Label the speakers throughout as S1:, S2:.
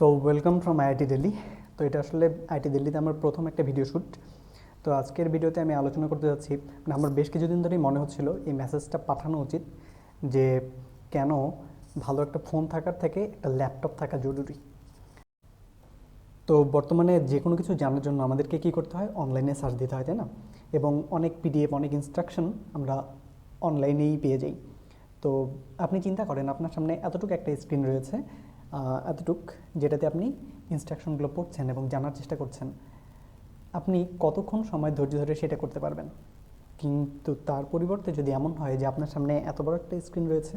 S1: So welcome from IIT Delhi. তো এটা আসলে আইআইটি দিল্লিতে আমার প্রথম একটা ভিডিও শ্যুট। তো আজকের ভিডিওতে আমি আলোচনা করতে যাচ্ছি, আমার বেশ কিছুদিন ধরেই মনে হচ্ছিল এই মেসেজটা পাঠানো উচিত যে কেন ভালো একটা ফোন থাকার থেকে একটা ল্যাপটপ থাকা জরুরি। তো বর্তমানে যে কোনো কিছু জানার জন্য আমাদেরকে কী করতে হয়, অনলাইনে সার্চ দিতে হয়, তাই না? এবং অনেক পিডিএফ, অনেক ইনস্ট্রাকশন আমরা অনলাইনেই পেয়ে যাই। তো আপনি চিন্তা করেন, আপনার সামনে এতটুকু একটা স্ক্রিন রয়েছে, এতটুক, যেটাতে আপনি ইনস্ট্রাকশনগুলো পড়ছেন এবং জানার চেষ্টা করছেন। আপনি কতক্ষণ সময় ধৈর্য ধরে সেটা করতে পারবেন? কিন্তু তার পরিবর্তে যদি এমন হয় যে আপনার সামনে এত বড় একটা স্ক্রিন রয়েছে,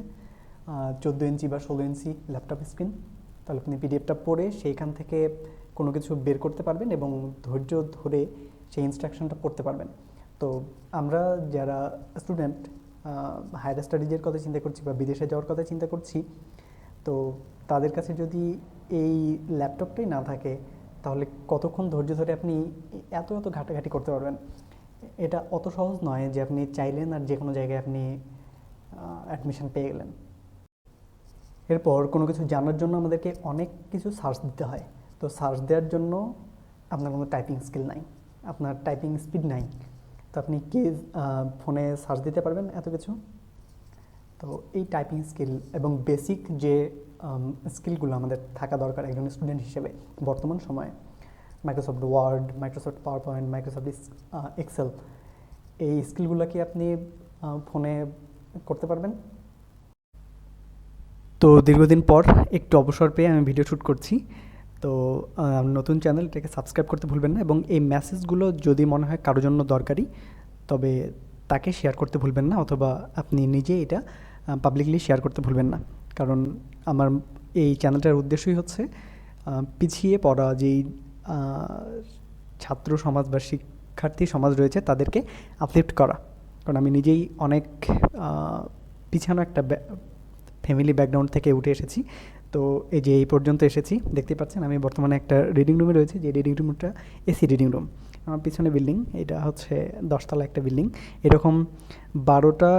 S1: 14 ইঞ্চি বা 16 ইঞ্চি ল্যাপটপ স্ক্রিন, তাহলে আপনি পিডিএফটা পড়ে সেইখান থেকে কোনো কিছু বের করতে পারবেন এবং ধৈর্য ধরে সেই ইনস্ট্রাকশনটা পড়তে পারবেন। তো আমরা যারা স্টুডেন্ট, হায়ার স্টাডিজের কথা চিন্তা করছি বা বিদেশে যাওয়ার কথা চিন্তা করছি, তো তাদের কাছে যদি এই ল্যাপটপটাই না থাকে, তাহলে কতক্ষণ ধৈর্য ধরে আপনি এত এত ঘাটাঘাটি করতে পারবেন? এটা অত সহজ নয় যে আপনি চাইলেন আর যে কোনো জায়গায় আপনি অ্যাডমিশন পেয়ে গেলেন। এরপর কোনো কিছু জানার জন্য আমাদেরকে অনেক কিছু সার্চ দিতে হয়। তো সার্চ দেওয়ার জন্য আপনার কোনো টাইপিং স্কিল নাই, আপনার টাইপিং স্পিড নাই। তো আপনি কি ফোনে সার্চ দিতে পারবেন এত কিছু? তো এই টাইপিং স্কিল এবং বেসিক যে স্কিলগুলো আমাদের থাকা দরকার একজন স্টুডেন্ট হিসেবে বর্তমান সময়ে, Microsoft Word, Microsoft power point, Microsoft Excel, এই স্কিলগুলো কি আপনি ফোনে করতে পারবেন? তো দীর্ঘদিন পর একটু অবসর পেয়ে আমি ভিডিও শ্যুট করছি। তো নতুন চ্যানেল, এটাকে সাবস্ক্রাইব করতে ভুলবেন না এবং এই মেসেজগুলো যদি মনে হয় কারোর জন্য দরকারি, তবে তাকে শেয়ার করতে ভুলবেন না, অথবা আপনি নিজে এটা পাবলিকলি শেয়ার করতে ভুলবেন না। কারণ আমার এই চ্যানেলটার উদ্দেশ্যই হচ্ছে পিছিয়ে পড়া যেই ছাত্র সমাজ বা শিক্ষার্থী সমাজ রয়েছে তাদেরকে আপলিফ্ট করা। কারণ আমি নিজেই অনেক পিছানো একটা ফ্যামিলি ব্যাকগ্রাউন্ড থেকে উঠে এসেছি। তো এই যে এই পর্যন্ত এসেছি, দেখতে পাচ্ছেন আমি বর্তমানে একটা রিডিং রুমে রয়েছি, যে রিডিং রুমটা এসি রিডিং রুম। আমার পিছনে বিল্ডিং, এটা হচ্ছে 10তলা একটা বিল্ডিং। এরকম 12টা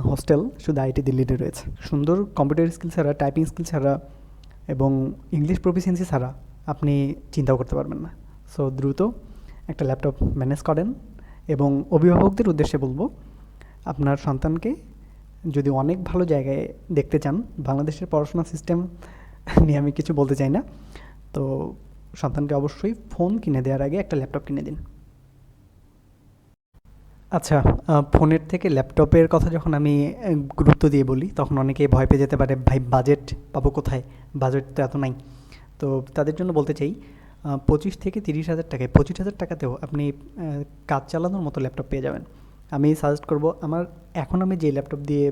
S1: হোস্টেল শুধু আইআইটি দিল্লিতে রয়েছে। সুন্দর কম্পিউটার স্কিল ছাড়া, টাইপিং স্কিল ছাড়া এবং ইংলিশ প্রফিসিয়েন্সি ছাড়া আপনি চিন্তাও করতে পারবেন না। সো দ্রুত একটা ল্যাপটপ ম্যানেজ করেন। এবং অভিভাবকদের উদ্দেশ্যে বলবো, আপনার সন্তানকে যদি অনেক ভালো জায়গায় দেখতে চান, বাংলাদেশের পড়াশোনা সিস্টেম নিয়ে আমি কিছু বলতে চাই না, তো সন্তানকে অবশ্যই ফোন কিনে দেওয়ার আগে একটা ল্যাপটপ কিনে দিন। আচ্ছা, ফোনের থেকে ল্যাপটপের কথা যখন আমি গুরুত্ব দিয়ে বলি, তখন অনেকেই ভয় পেয়ে যেতে পারে, ভাই বাজেট পাবো কোথায়, বাজেট তো এত নাই। তো তাদের জন্য বলতে চাই, 25 থেকে 30 হাজার টাকায়, 25 হাজার টাকাতেও আপনি কাজ চালানোর মতো ল্যাপটপ পেয়ে যাবেন। আমি সাজেস্ট করব, এখন আমি যে ল্যাপটপ দিয়ে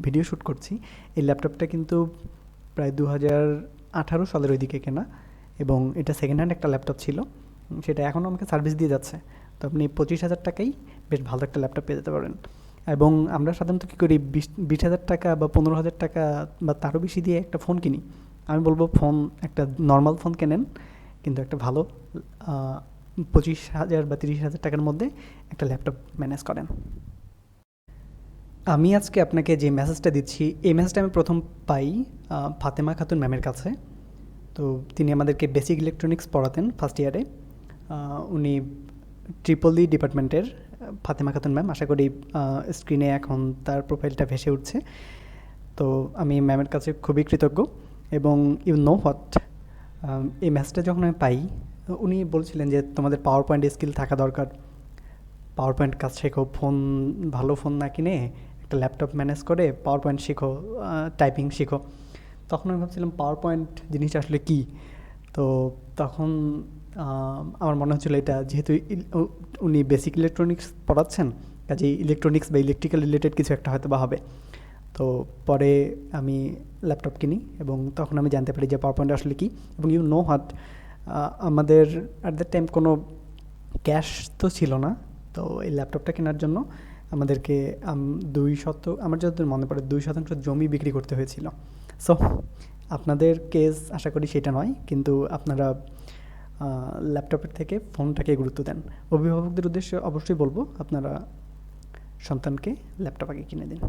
S1: ভিডিও শ্যুট করছি, এই ল্যাপটপটা কিন্তু প্রায় 2018 সালের ওইদিকে কেনা, এবং এটা সেকেন্ড হ্যান্ড একটা ল্যাপটপ ছিল, সেটা এখনও আমাকে সার্ভিস দিয়ে যাচ্ছে। তো আপনি 25 হাজার টাকায় বেশ ভালো একটা ল্যাপটপ পেয়ে যেতে পারেন। এবং আমরা সাধারণত কী করি, 20 হাজার টাকা বা 15 হাজার টাকা বা তারও বেশি দিয়ে একটা ফোন কিনি। আমি বলবো ফোন, একটা নর্মাল ফোন কেনেন, কিন্তু একটা ভালো 25 হাজার বা 30 হাজার টাকার মধ্যে একটা ল্যাপটপ ম্যানেজ করেন। আমি আজকে আপনাকে যে মেসেজটা দিচ্ছি, এই মেসেজটা আমি প্রথম পাই ফাতেমা খাতুন ম্যামের কাছে। তো তিনি আমাদেরকে বেসিক ইলেকট্রনিক্স পড়াতেন ফার্স্ট ইয়ারে। উনি ট্রিপল ই ডিপার্টমেন্টের ফাতেমা খাতুন ম্যাম। আশা করি স্ক্রিনে এখন তার প্রোফাইলটা ভেসে উঠছে। তো আমি ম্যামের কাছে খুবই কৃতজ্ঞ। এবং ইউ নো হোয়াট, এই মেসেজটা যখন আমি পাই, উনি বলছিলেন যে তোমাদের পাওয়ার পয়েন্ট স্কিল থাকা দরকার, পাওয়ার পয়েন্ট কাজ শেখো, ফোন, ভালো ফোন না কিনে একটা ল্যাপটপ ম্যানেজ করে পাওয়ার পয়েন্ট শেখো, টাইপিং শেখো। তখন আমি ভাবছিলাম পাওয়ার পয়েন্ট জিনিসটা আসলে কী। তো তখন আমার মনে হচ্ছিলো এটা যেহেতু উনি বেসিক ইলেকট্রনিক্স পড়াচ্ছেন, কাজেই ইলেকট্রনিক্স বা ইলেকট্রিক্যাল রিলেটেড কিছু একটা হয়তো বা হবে। তো পরে আমি ল্যাপটপ কিনি এবং তখন আমি জানতে পারি যে পাওয়ার পয়েন্ট আসলে কী। এবং ইউ নো হোয়াট, আমাদের অ্যাট দ্যাট টাইম কোনো ক্যাশ তো ছিল না। তো এই ল্যাপটপটা কেনার জন্য আমাদেরকে আমার যতদূর মনে পড়ে 2% জমি বিক্রি করতে হয়েছিল। সো আপনাদের কেস আশা করি সেটা নয়, কিন্তু আপনারা ল্যাপটপের থেকে ফোনটাকে গুরুত্ব দেন। অভিভাবকদের উদ্দেশ্যে অবশ্যই বলবো, আপনারা সন্তানকে ল্যাপটপ আগে কিনে দিন।